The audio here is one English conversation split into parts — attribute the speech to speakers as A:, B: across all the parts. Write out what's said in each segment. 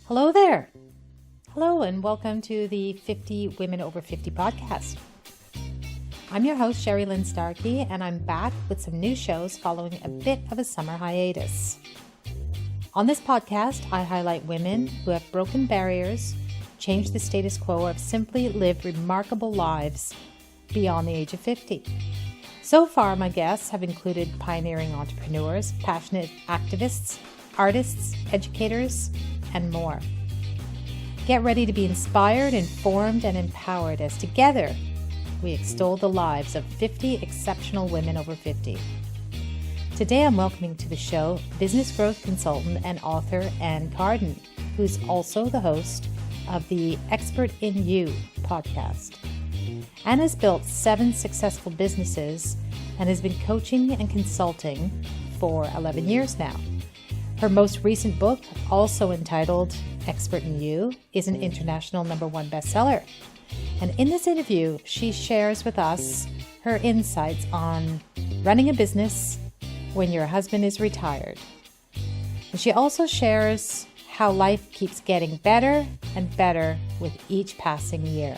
A: Hello there. Hello and welcome to the 50 Women Over 50 podcast. I'm your host, Sherrilynne Starkie, and I'm back with some new shows following a bit of a summer hiatus. On this podcast, I highlight women who have broken barriers, changed the status quo, or have simply lived remarkable lives beyond the age of 50. So far, my guests have included pioneering entrepreneurs, passionate activists, artists, educators, and more. Get ready to be inspired, informed, and empowered as together we extol the lives of 50 exceptional women over 50. Today I'm welcoming to the show business growth consultant and author Ann Carden, who's also the host of the Expert in You podcast. Ann has built 7 successful businesses and has been coaching and consulting for 11 years now. Her most recent book, also entitled Expert in You, is an international #1 bestseller. And in this interview, she shares with us her insights on running a business when your husband is retired. And she also shares how life keeps getting better and better with each passing year.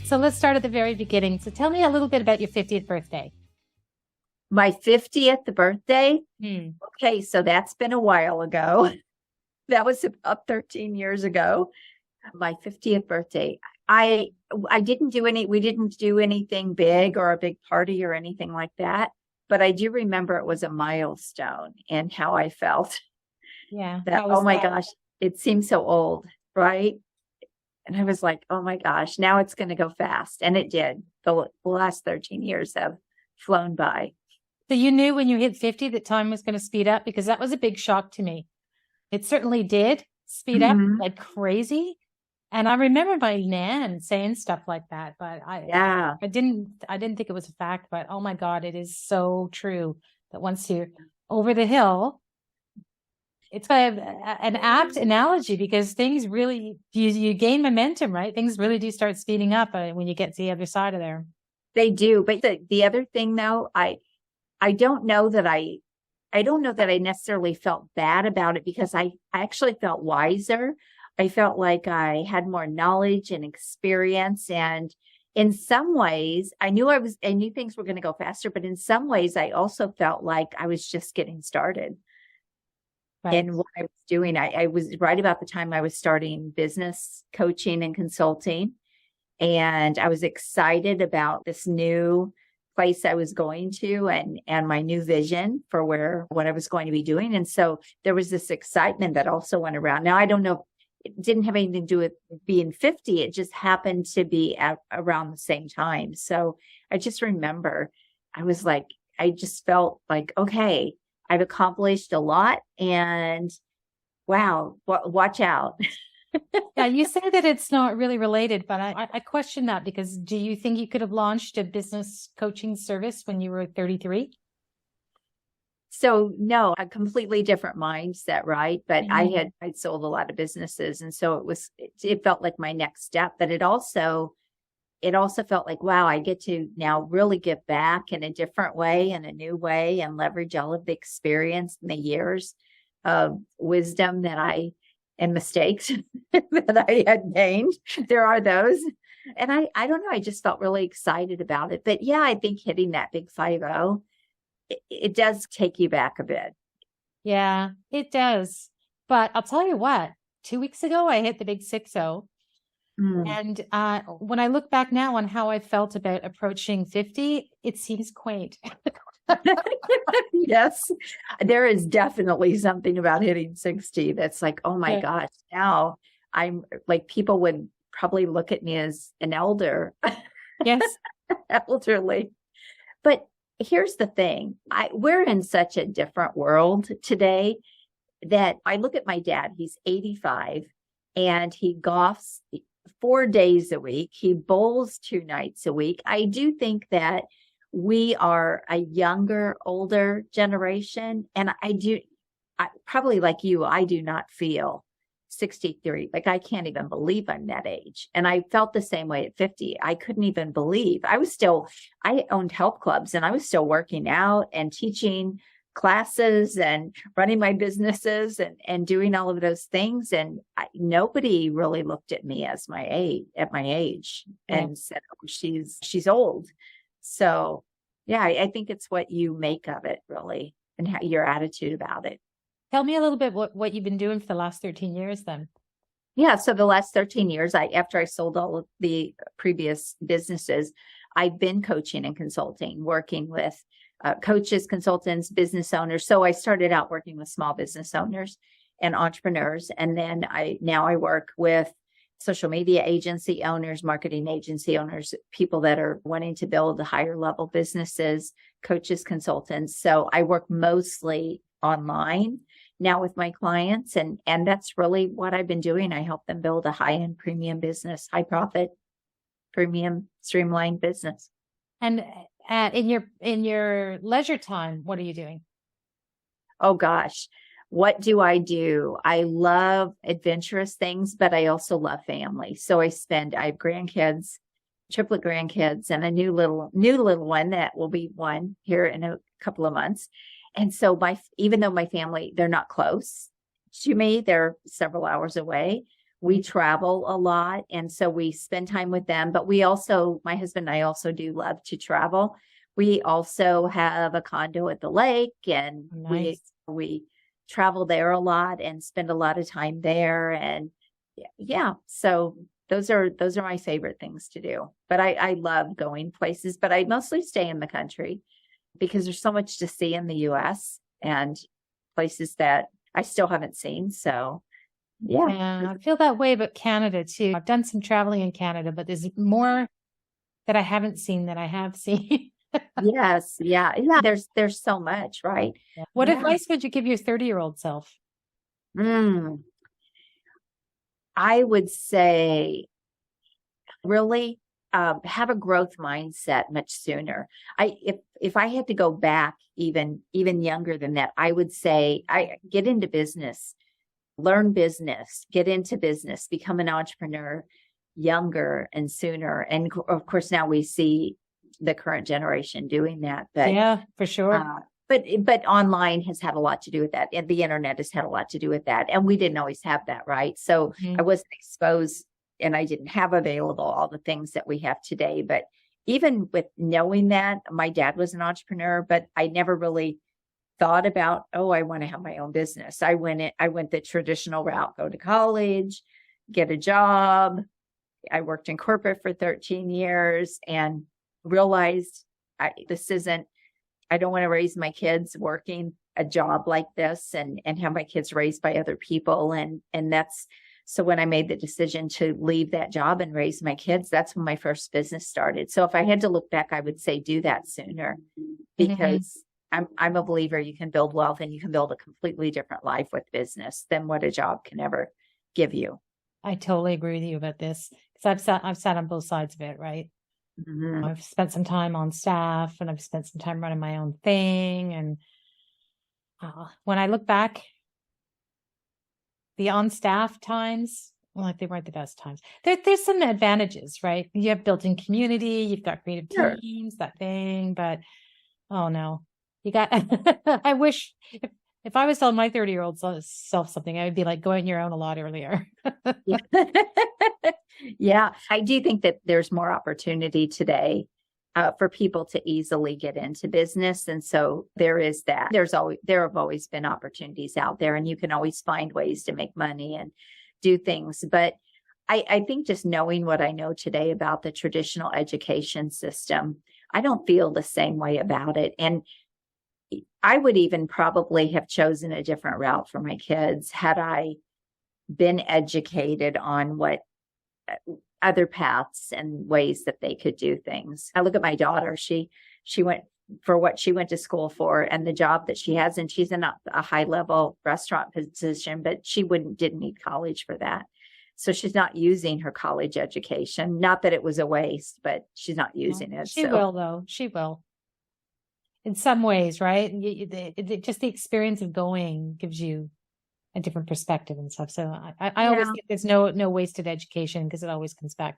A: So let's start at the very beginning. So tell me a little bit about your 50th birthday.
B: My 50th birthday? Okay, so that's been a while ago. That was about 13 years ago. My 50th birthday. We didn't do anything big or a big party or anything like that. But I do remember it was a milestone and how I felt.
A: Yeah.
B: Oh my gosh, it seems so old, right? And I was like, oh my gosh, now it's going to go fast. And it did. The last 13 years have flown by.
A: So you knew when you hit 50 that time was going to speed up? Because that was a big shock to me. It certainly did speed up like crazy. And I remember my nan saying stuff like that, but I didn't think it was a fact, but oh my God, it is so true that once you're over the hill, it's an apt analogy because things really, you gain momentum, right? Things really do start speeding up when you get to the other side of there.
B: They do. But the other thing though, I don't know that I necessarily felt bad about it because I actually felt wiser. I felt like I had more knowledge and experience. And in some ways, I knew things were going to go faster, but in some ways I also felt like I was just getting started. Right. In what I was doing. I was right about the time I was starting business coaching and consulting. And I was excited about this new place I was going to and my new vision for what I was going to be doing. And so there was this excitement that also went around. Now, I don't know, it didn't have anything to do with being 50. It just happened to be around the same time. So I just remember I just felt like, okay, I've accomplished a lot and wow, watch out.
A: Yeah, you say that it's not really related, but I question that because do you think you could have launched a business coaching service when you were 33?
B: So no, a completely different mindset, right? But I'd sold a lot of businesses. And so it felt like my next step, but it also felt like, wow, I get to now really give back in a different way, in a new way, and leverage all of the experience and the years of wisdom and mistakes that I had gained. There are those. And I don't know, I just felt really excited about it. But yeah, I think hitting that big 50, it does take you back a bit.
A: Yeah, it does. But I'll tell you what, 2 weeks ago, I hit the big 60. And when I look back now on how I felt about approaching 50, it seems quaint.
B: Yes, there is definitely something about hitting 60 that's like, oh my gosh, now I'm like, people would probably look at me as an elder.
A: Yes.
B: Elderly. But here's the thing. We're in such a different world today that I look at my dad, he's 85 and he golfs 4 days a week. He bowls 2 nights a week. I do think that we are a younger, older generation. And I probably like you, I do not feel 63. Like I can't even believe I'm that age. And I felt the same way at 50. I couldn't even believe I owned health clubs and I was still working out and teaching classes and running my businesses and doing all of those things. And nobody really looked at me as at my age and said, oh, she's old. So yeah, I think it's what you make of it really and your attitude about it.
A: Tell me a little bit what you've been doing for the last 13 years then.
B: Yeah. So the last 13 years, after I sold all of the previous businesses, I've been coaching and consulting, working with coaches, consultants, business owners. So I started out working with small business owners and entrepreneurs. And then now I work with social media agency owners, marketing agency owners, people that are wanting to build higher level businesses, coaches, consultants. So I work mostly online now with my clients. And that's really what I've been doing. I help them build a high-end premium business, high profit, premium streamlined business.
A: And in your leisure time, what are you doing?
B: Oh gosh, what do? I love adventurous things, but I also love family. So I have grandkids, triplet grandkids, and a new little one that will be one here in a couple of months. And so even though my family, they're not close to me, they're several hours away. We travel a lot. And so we spend time with them, but my husband and I also do love to travel. We also have a condo at the lake, and
A: nice.
B: we travel there a lot and spend a lot of time there. And yeah, so those are my favorite things to do. But I love going places, but I mostly stay in the country because there's so much to see in the US and places that I still haven't seen. So yeah,
A: I feel that way about Canada too. I've done some traveling in Canada, but there's more that I haven't seen that I have seen.
B: Yes. Yeah. There's so much, right?
A: Yeah. What advice would you give your 30-year-old self?
B: I would say really have a growth mindset much sooner. If I had to go back even younger than that, I would say I get into business, learn business, get into business, become an entrepreneur younger and sooner. And of course, now we see the current generation doing that. But
A: yeah, for sure.
B: But online has had a lot to do with that. And the internet has had a lot to do with that. And we didn't always have that, right? So I wasn't exposed and I didn't have available all the things that we have today. But even with knowing that, my dad was an entrepreneur, but I never really thought about, I want to have my own business. I went the traditional route, go to college, get a job. I worked in corporate for 13 years and realized I don't want to raise my kids working a job like this and have my kids raised by other people. And so when I made the decision to leave that job and raise my kids, that's when my first business started. So if I had to look back, I would say do that sooner because I'm a believer you can build wealth and you can build a completely different life with business than what a job can ever give you.
A: I totally agree with you about this because I've sat on both sides of it, right? Mm-hmm. I've spent some time on staff and I've spent some time running my own thing. And when I look back, the on staff times, they weren't the best times. There's some advantages, right? You have built-in community, you've got creative teams, that thing, but oh no, you got, I wish if I was telling my 30-year-old self something, I would be like, go on your own a lot earlier.
B: Yeah, I do think that there's more opportunity today for people to easily get into business. And so there is that. There have always been opportunities out there and you can always find ways to make money and do things. But I think just knowing what I know today about the traditional education system, I don't feel the same way about it. And I would even probably have chosen a different route for my kids had I been educated on what other paths and ways that they could do things. I look at my daughter. She went for what she went to school for and the job that she has, and she's in a high level restaurant position, but she didn't need college for that. So she's not using her college education. Not that it was a waste, but she's not using it.
A: She will though. She will. In some ways, right? Just the experience of going gives you a different perspective and stuff. So I always think there's no wasted education because it always comes back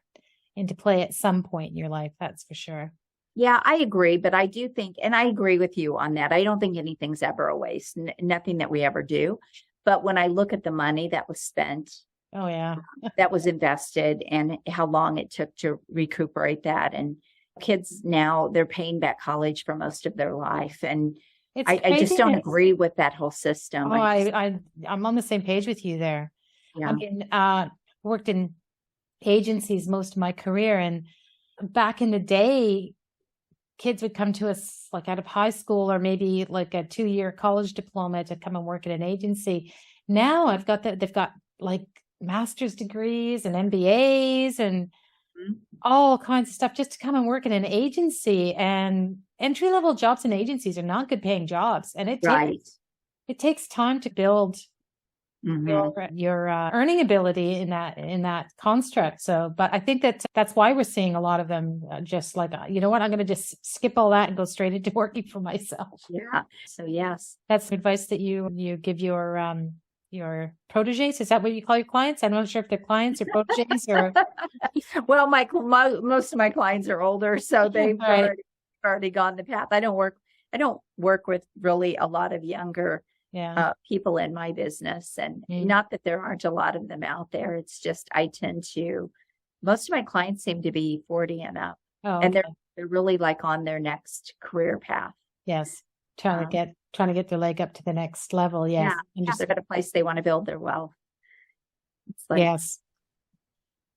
A: into play at some point in your life. That's for sure.
B: Yeah, I agree. But I do think, and I agree with you on that. I don't think anything's ever a waste, nothing that we ever do. But when I look at the money that was spent,
A: Oh yeah.
B: that was invested, and how long it took to recuperate that. And kids now, they're paying back college for most of their life. And
A: It's
B: I just don't
A: craziness.
B: agree with that whole system.
A: Oh, I'm on the same page with you there. I
B: Yeah.
A: mean, worked in agencies most of my career, and back in the day, kids would come to us like out of high school or maybe like a 2-year college diploma to come and work at an agency. Now they've got like master's degrees and MBAs and all kinds of stuff just to come and work in an agency. And entry-level jobs in agencies are not good paying jobs. And
B: Right.
A: it takes time to build your earning ability in that construct. So, but I think that's why we're seeing a lot of them just like, you know what, I'm going to just skip all that and go straight into working for myself.
B: Yeah. So yes,
A: That's advice that you give your proteges. Is that what you call your clients? I'm not sure if they're clients or proteges or.
B: well, most of my clients are older, so they've
A: Right.
B: already gone the path. I don't work with really a lot of younger
A: Yeah.
B: people in my business, and
A: Mm.
B: not that there aren't a lot of them out there. It's just most of my clients seem to be 40 and up,
A: Oh,
B: and
A: okay.
B: they're really like on their next career path.
A: Yes. Trying to get their leg up to the next level. Yes.
B: Yeah, they're at a place they want to build their wealth. It's like,
A: Yes.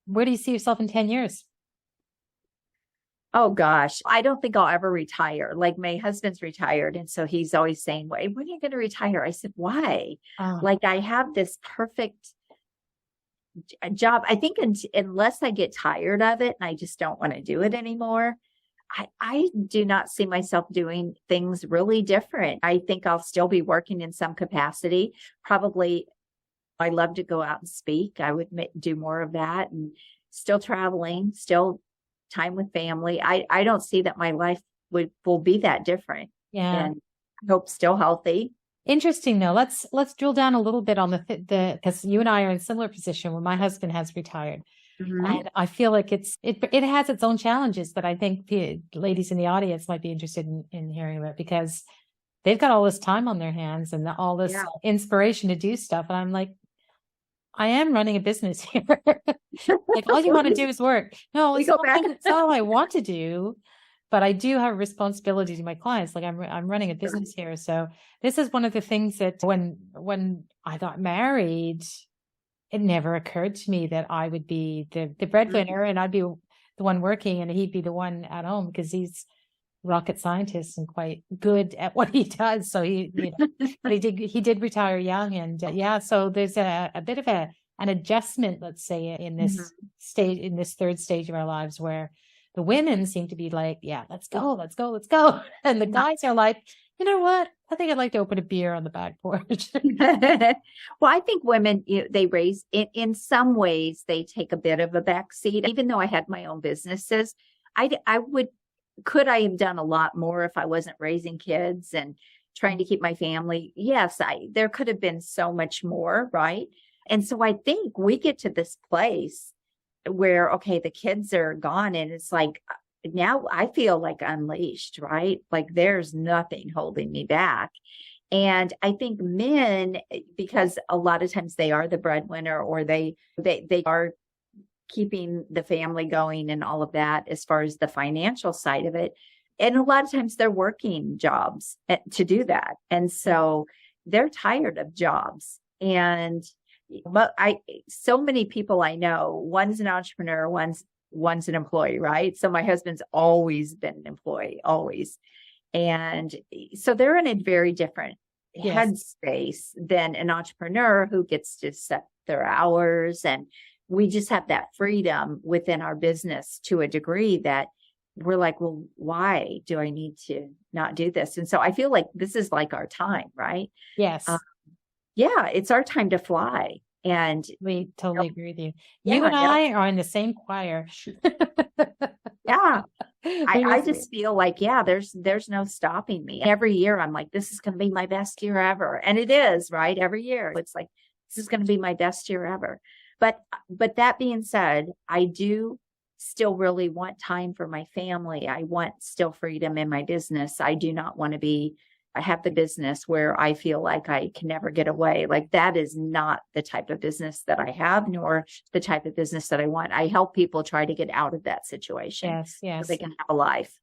A: Where do you see yourself in 10 years?
B: oh gosh, I don't think I'll ever retire. Like my husband's retired. And so he's always saying, "Wait, when are you going to retire?" I said, "Why?
A: Oh,
B: Like I have this perfect job. I think unless I get tired of it and I just don't want to do it anymore, I do not see myself doing things really different. I think I'll still be working in some capacity. Probably I love to go out and speak. I would do more of that, and still traveling, still time with family. I don't see that my life will be that different.
A: yeah.
B: And I hope still healthy.
A: Interesting though. Let's drill down a little bit on the because you and I are in a similar position where my husband has retired.
B: Mhm.
A: And I feel like it has its own challenges, but I think the ladies in the audience might be interested in hearing about it because they've got all this time on their hands and all this
B: Yeah.
A: inspiration to do stuff. And I'm like, I am running a business here. Like all you want to do is work. No,
B: We go back.
A: it's not all I want to do, but I do have a responsibility to my clients. Like I'm running a business here. So this is one of the things that when I got married, it never occurred to me that I would be the breadwinner and I'd be the one working and he'd be the one at home because he's a rocket scientist and quite good at what he does. So but he did retire young and yeah. So there's a bit of an adjustment, let's say, in this stage, in this third stage of our lives where the women seem to be like, yeah, let's go. And the guys are like, you know what? I think I'd like to open a beer on the back porch.
B: Well, I think women, they raise in some ways, they take a bit of a back seat. Even though I had my own businesses, could I have done a lot more if I wasn't raising kids and trying to keep my family? Yes, there could have been so much more, right? And so I think we get to this place where, okay, the kids are gone and it's like, now I feel like unleashed, right? Like there's nothing holding me back. And I think men, because a lot of times they are the breadwinner or they are keeping the family going and all of that as far as the financial side of it. And a lot of times they're working jobs to do that. And so they're tired of jobs. And so many people I know, one's an entrepreneur, one's an employee, right? So my husband's always been an employee, always. And so they're in a very different headspace than an entrepreneur who gets to set their hours. And we just have that freedom within our business to a degree that we're like, well, why do I need to not do this? And so I feel like this is like our time, right?
A: Yes.
B: Yeah, it's our time to fly. And
A: we totally agree with you.
B: Yeah,
A: you and I are in the same choir.
B: Yeah. I just feel like, yeah, there's no stopping me. Every year I'm like, this is going to be my best year ever. And it is, right? Every year it's like, this is going to be my best year ever. But that being said, I do still really want time for my family. I want still freedom in my business. I do not want to I have the business where I feel like I can never get away. Like that is not the type of business that I have, nor the type of business that I want. I help people try to get out of that situation.
A: Yes, yes.
B: So they can have a life.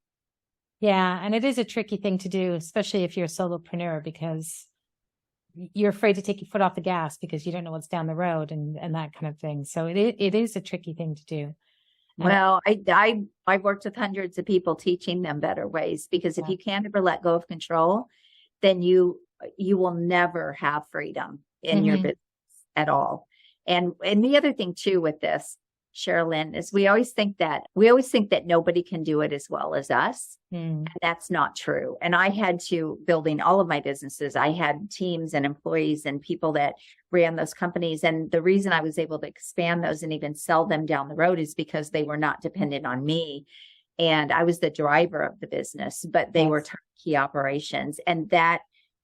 A: Yeah. And it is a tricky thing to do, especially if you're a solopreneur, because you're afraid to take your foot off the gas because you don't know what's down the road and that kind of thing. So it is a tricky thing to do.
B: Well, I've worked with hundreds of people teaching them better ways, because if you can't ever let go of control, then you will never have freedom in your business at all. And the other thing too with this, Sherrilynne, is we always think that nobody can do it as well as us. And that's not true. And I had to, building all of my businesses, I had teams and employees and people that ran those companies. And the reason I was able to expand those and even sell them down the road is because they were not dependent on me. And I was the driver of the business, but they were turnkey operations. And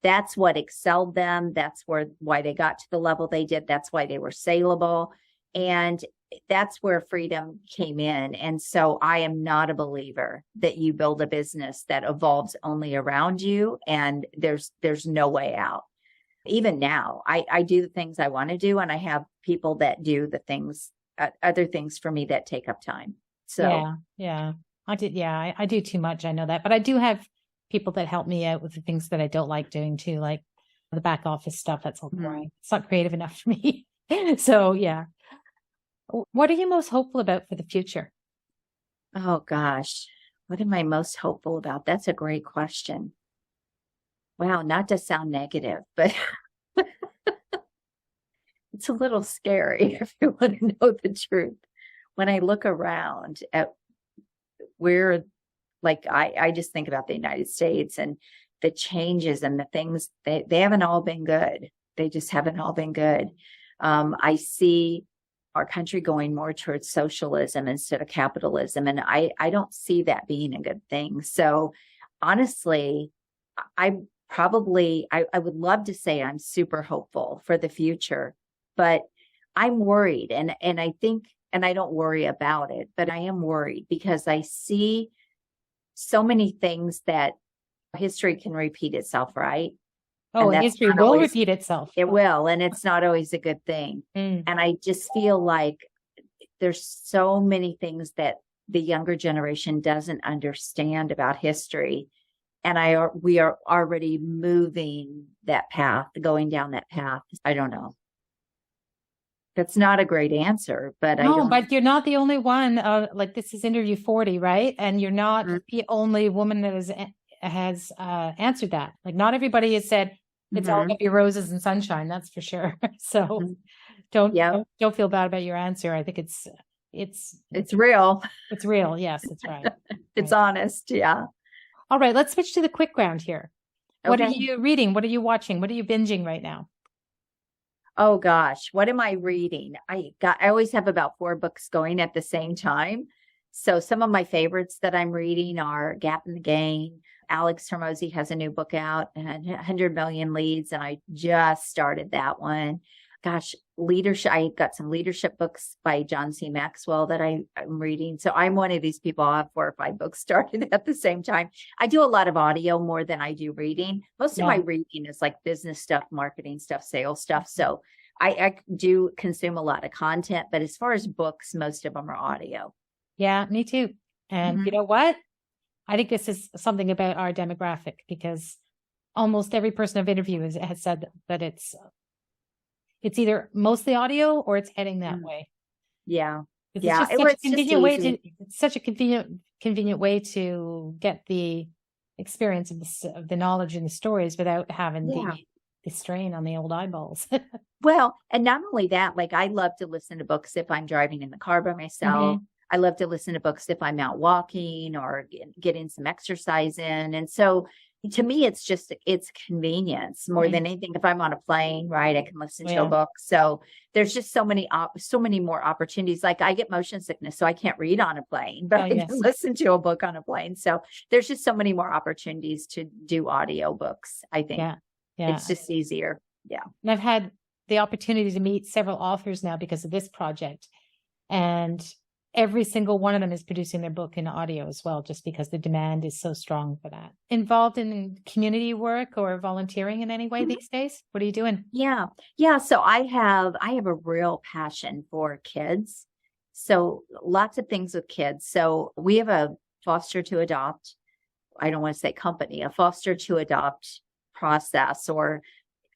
B: that's what excelled them. That's why they got to the level they did. That's why they were saleable. And that's where freedom came in. And so I am not a believer that you build a business that evolves only around you and there's no way out. Even now, I do the things I want to do, and I have people that do the things, other things for me that take up time. So
A: yeah, I do too much. I know that, but I do have people that help me out with the things that I don't like doing too, like the back office stuff. That's all boring. It's not creative enough for me. So yeah. What are you most hopeful about for the future?
B: Oh gosh, what am I most hopeful about? That's a great question. Wow, not to sound negative, but it's a little scary if you want to know the truth. When I look around at where, like, I just think about the United States and the changes and the things, they haven't all been good. They just haven't all been good. I see our country going more towards socialism instead of capitalism. And I don't see that being a good thing. So honestly, I would love to say I'm super hopeful for the future, but I'm worried. And I think, and I don't worry about it, but I am worried because I see so many things that history can repeat itself, right?
A: Oh, and history will repeat itself.
B: It will. And it's not always a good thing. And I just feel like there's so many things that the younger generation doesn't understand about history. And we are already moving that path, going down that path. I don't know. That's not a great answer, but
A: but you're not the only one. Like this is interview 40, right? And you're not the only woman that has answered that. Like not everybody has said it's all gonna be roses and sunshine. That's for sure. So don't feel bad about your answer. I think it's
B: real.
A: It's real. Yes, that's right.
B: It's honest. Yeah.
A: All right. Let's switch to the quick round here.
B: Okay.
A: What are you reading? What are you watching? What are you binging right now?
B: Oh gosh, what am I reading? I always have about 4 books going at the same time. So some of my favorites that I'm reading are Gap in the Gain. Alex Hormozi has a new book out, 100 Million Leads, and I just started that one. Gosh, leadership. I got some leadership books by John C. Maxwell that I'm reading. So I'm one of these people. I have 4 or 5 books started at the same time. I do a lot of audio more than I do reading. Most of my reading is like business stuff, marketing stuff, sales stuff. So I do consume a lot of content, but as far as books, most of them are audio.
A: Yeah, me too. And you know what? I think this is something about our demographic because almost every person I've interviewed has said that it's either mostly audio or it's heading that way.
B: Yeah.
A: It's such a convenient way to get the experience of the knowledge and the stories without having the strain on the old eyeballs.
B: Well, and not only that, like I love to listen to books if I'm driving in the car by myself. I love to listen to books if I'm out walking or getting some exercise in. And so to me, it's convenience more than anything. If I'm on a plane, right, I can listen to a book. So there's just so many more opportunities. Like I get motion sickness, so I can't read on a plane, but I can listen to a book on a plane. So there's just so many more opportunities to do audio books, I think. Yeah. It's just easier. Yeah.
A: And I've had the opportunity to meet several authors now because of this project. And every single one of them is producing their book in audio as well, just because the demand is so strong for that. Involved in community work or volunteering in any way these days? What are you doing?
B: Yeah. Yeah. So I have a real passion for kids. So lots of things with kids. So we have a foster to adopt. I don't want to say company, a foster to adopt process or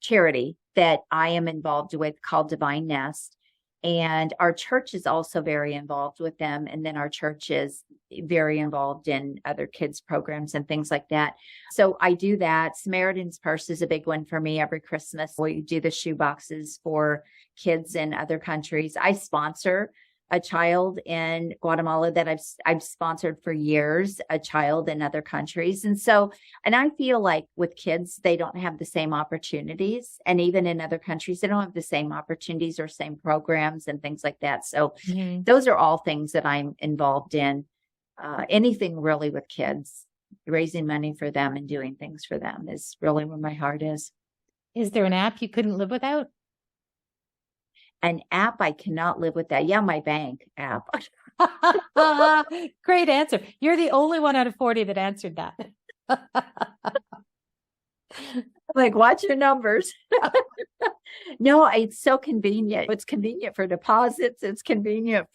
B: charity that I am involved with called Divine Nest. And our church is also very involved with them. And then our church is very involved in other kids programs and things like that. So I do that. Samaritan's Purse is a big one for me every Christmas. We do the shoe boxes for kids in other countries. I sponsor a child in Guatemala that I've sponsored for years, a child in other countries. And I feel like with kids, they don't have the same opportunities. And even in other countries, they don't have the same opportunities or same programs and things like that. So those are all things that I'm involved in. Anything really with kids, raising money for them and doing things for them is really where my heart is.
A: Is there an app you couldn't live without?
B: An app I cannot live with that. Yeah, my bank app.
A: Great answer. You're the only one out of 40 that answered that.
B: Like, watch your numbers. No, it's so convenient. It's convenient for deposits. It's convenient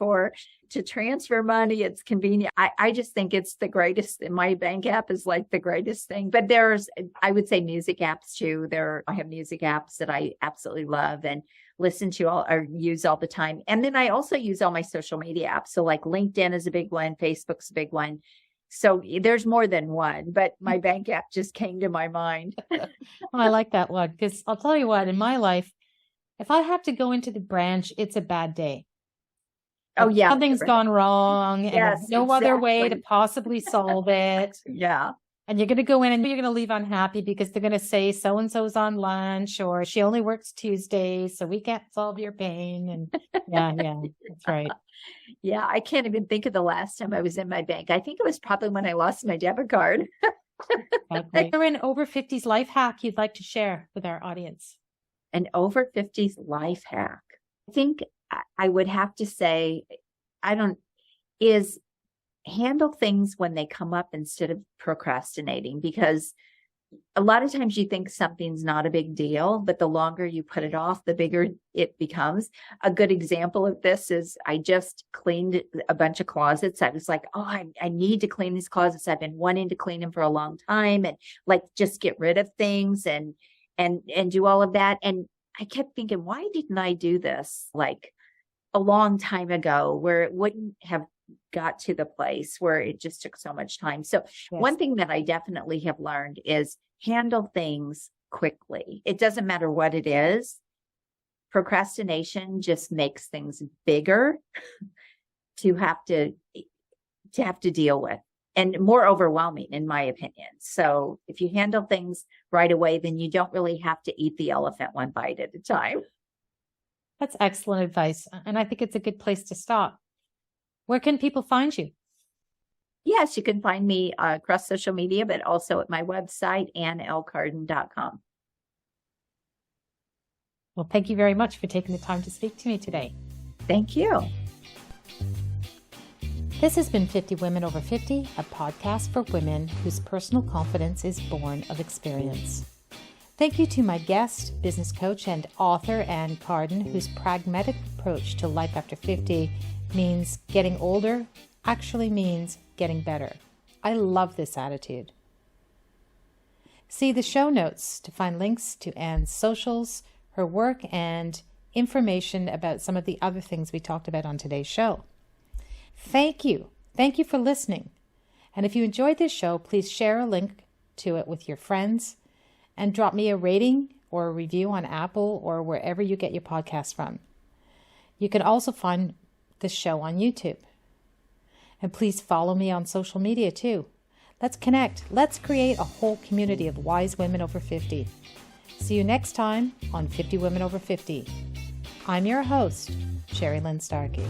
B: to transfer money. It's convenient. I just think it's the greatest. My bank app is like the greatest thing. But I would say music apps too. I have music apps that I absolutely love and listen to or use all the time. And then I also use all my social media apps. So like LinkedIn is a big one. Facebook's a big one. So there's more than one, but my bank app just came to my mind.
A: Oh, I like that one because I'll tell you what, in my life, if I have to go into the branch, it's a bad day.
B: Oh, yeah.
A: Something's gone wrong and
B: Yes,
A: no other
B: exactly.
A: way to possibly solve it.
B: Yeah.
A: And you're going to go in and you're going to leave unhappy because they're going to say so-and-so's on lunch or she only works Tuesdays, so we can't solve your pain. And yeah, that's right.
B: Yeah, I can't even think of the last time I was in my bank. I think it was probably when I lost my debit card.
A: Is there an over 50s life hack you'd like to share with our audience?
B: An over 50s life hack. I think I would have to say, is handle things when they come up instead of procrastinating, because a lot of times you think something's not a big deal, but the longer you put it off, the bigger it becomes. A good example of this is I just cleaned a bunch of closets. I was like, I need to clean these closets. I've been wanting to clean them for a long time and like just get rid of things and do all of that. And I kept thinking, why didn't I do this like a long time ago where it wouldn't have got to the place where it just took so much time. So One thing that I definitely have learned is handle things quickly. It doesn't matter what it is. Procrastination just makes things bigger to have to deal with and more overwhelming, in my opinion. So if you handle things right away, then you don't really have to eat the elephant one bite at a time.
A: That's excellent advice. And I think it's a good place to stop. Where can people find you?
B: Yes, you can find me across social media, but also at my website, AnnCarden.com.
A: Well, thank you very much for taking the time to speak to me today.
B: Thank you.
A: This has been 50 Women Over 50, a podcast for women whose personal confidence is born of experience. Thank you to my guest, business coach and author, Ann Carden, whose pragmatic approach to life after 50 means getting older actually means getting better. I love this attitude. See the show notes to find links to Ann's socials, her work, and information about some of the other things we talked about on today's show. Thank you. Thank you for listening. And if you enjoyed this show, please share a link to it with your friends and drop me a rating or a review on Apple or wherever you get your podcasts from. You can also find this show on YouTube. And please follow me on social media too. Let's connect. Let's create a whole community of wise women over 50. See you next time on 50 Women Over 50. I'm your host, Sherrilynne Starkie.